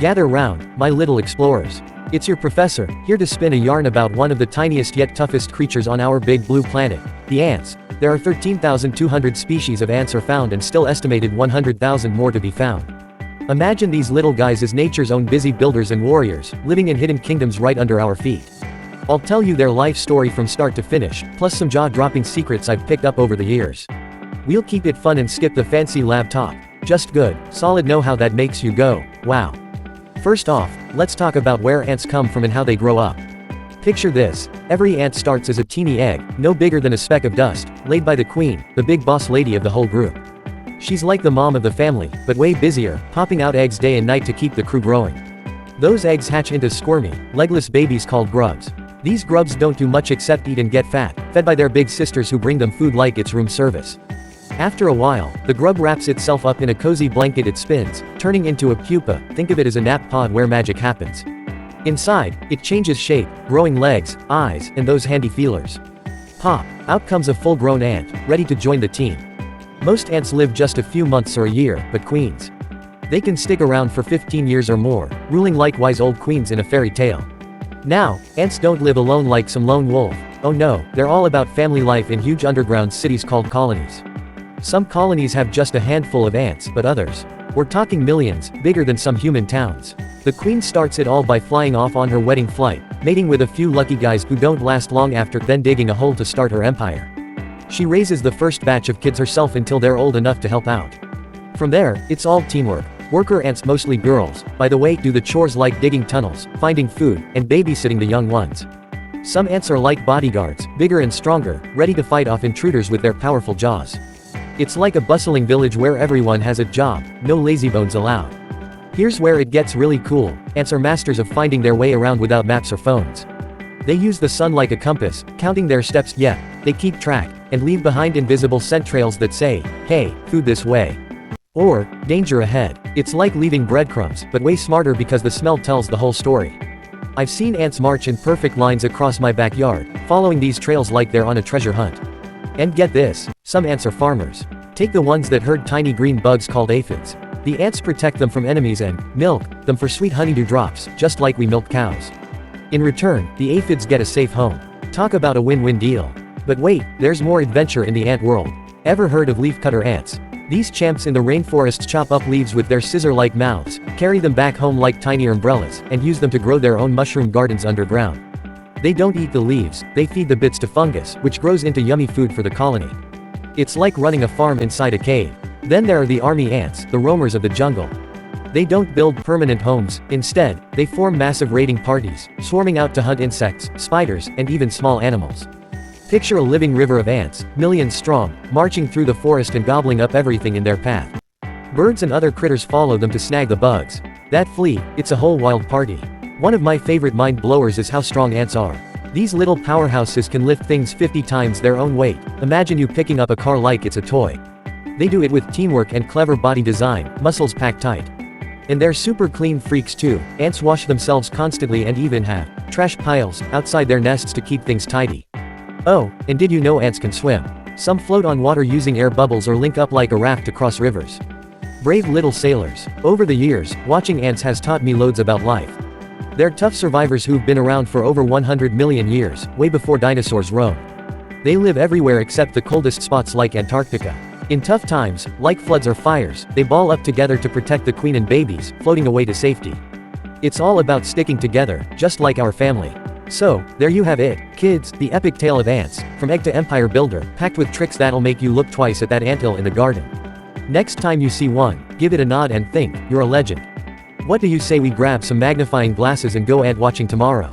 Gather round, my little explorers. It's your professor, here to spin a yarn about one of the tiniest yet toughest creatures on our big blue planet, the ants. There are 13,200 species of ants are found and still estimated 100,000 more to be found. Imagine these little guys as nature's own busy builders and warriors, living in hidden kingdoms right under our feet. I'll tell you their life story from start to finish, plus some jaw-dropping secrets I've picked up over the years. We'll keep it fun and skip the fancy lab talk. Just good, solid know-how that makes you go, wow. First off, let's talk about where ants come from and how they grow up. Picture this, every ant starts as a teeny egg, no bigger than a speck of dust, laid by the queen, the big boss lady of the whole group. She's like the mom of the family, but way busier, popping out eggs day and night to keep the crew growing. Those eggs hatch into squirmy, legless babies called grubs. These grubs don't do much except eat and get fat, fed by their big sisters who bring them food like it's room service. After a while, the grub wraps itself up in a cozy blanket it spins, turning into a pupa. Think of it as a nap pod where magic happens. Inside, it changes shape, growing legs, eyes, and those handy feelers. Pop! Out comes a full-grown ant, ready to join the team. Most ants live just a few months or a year, but queens, they can stick around for 15 years or more, ruling like wise old queens in a fairy tale. Now, ants don't live alone like some lone wolf. Oh no, they're all about family life in huge underground cities called colonies. Some colonies have just a handful of ants, but others, we're talking millions, bigger than some human towns. The queen starts it all by flying off on her wedding flight, mating with a few lucky guys who don't last long after, then digging a hole to start her empire. She raises the first batch of kids herself until they're old enough to help out. From there, it's all teamwork. Worker ants, mostly girls, by the way, do the chores like digging tunnels, finding food, and babysitting the young ones. Some ants are like bodyguards, bigger and stronger, ready to fight off intruders with their powerful jaws. It's like a bustling village where everyone has a job, no lazybones allowed. Here's where it gets really cool, ants are masters of finding their way around without maps or phones. They use the sun like a compass, counting their steps. Yeah, they keep track, and leave behind invisible scent trails that say, hey, food this way. Or, danger ahead. It's like leaving breadcrumbs, but way smarter because the smell tells the whole story. I've seen ants march in perfect lines across my backyard, following these trails like they're on a treasure hunt. And get this, some ants are farmers. Take the ones that herd tiny green bugs called aphids. The ants protect them from enemies and milk them for sweet honeydew drops, just like we milk cows. In return, the aphids get a safe home. Talk about a win-win deal. But wait, there's more adventure in the ant world. Ever heard of leafcutter ants? These champs in the rainforests chop up leaves with their scissor-like mouths, carry them back home like tiny umbrellas, and use them to grow their own mushroom gardens underground. They don't eat the leaves, they feed the bits to fungus, which grows into yummy food for the colony. It's like running a farm inside a cave. Then there are the army ants, the roamers of the jungle. They don't build permanent homes, instead, they form massive raiding parties, swarming out to hunt insects, spiders, and even small animals. Picture a living river of ants, millions strong, marching through the forest and gobbling up everything in their path. Birds and other critters follow them to snag the bugs that flee. It's a whole wild party. One of my favorite mind blowers is how strong ants are. These little powerhouses can lift things 50 times their own weight. Imagine you picking up a car like it's a toy. They do it with teamwork and clever body design, muscles packed tight. And they're super clean freaks too. Ants wash themselves constantly and even have trash piles outside their nests to keep things tidy. Oh, and did you know ants can swim? Some float on water using air bubbles or link up like a raft to cross rivers. Brave little sailors. Over the years, watching ants has taught me loads about life. They're tough survivors who've been around for over 100 million years, way before dinosaurs roamed. They live everywhere except the coldest spots like Antarctica. In tough times, like floods or fires, they ball up together to protect the queen and babies, floating away to safety. It's all about sticking together, just like our family. So, there you have it, kids, the epic tale of ants, from egg to empire builder, packed with tricks that'll make you look twice at that anthill in the garden. Next time you see one, give it a nod and think, you're a legend. What do you say we grab some magnifying glasses and go ant watching tomorrow?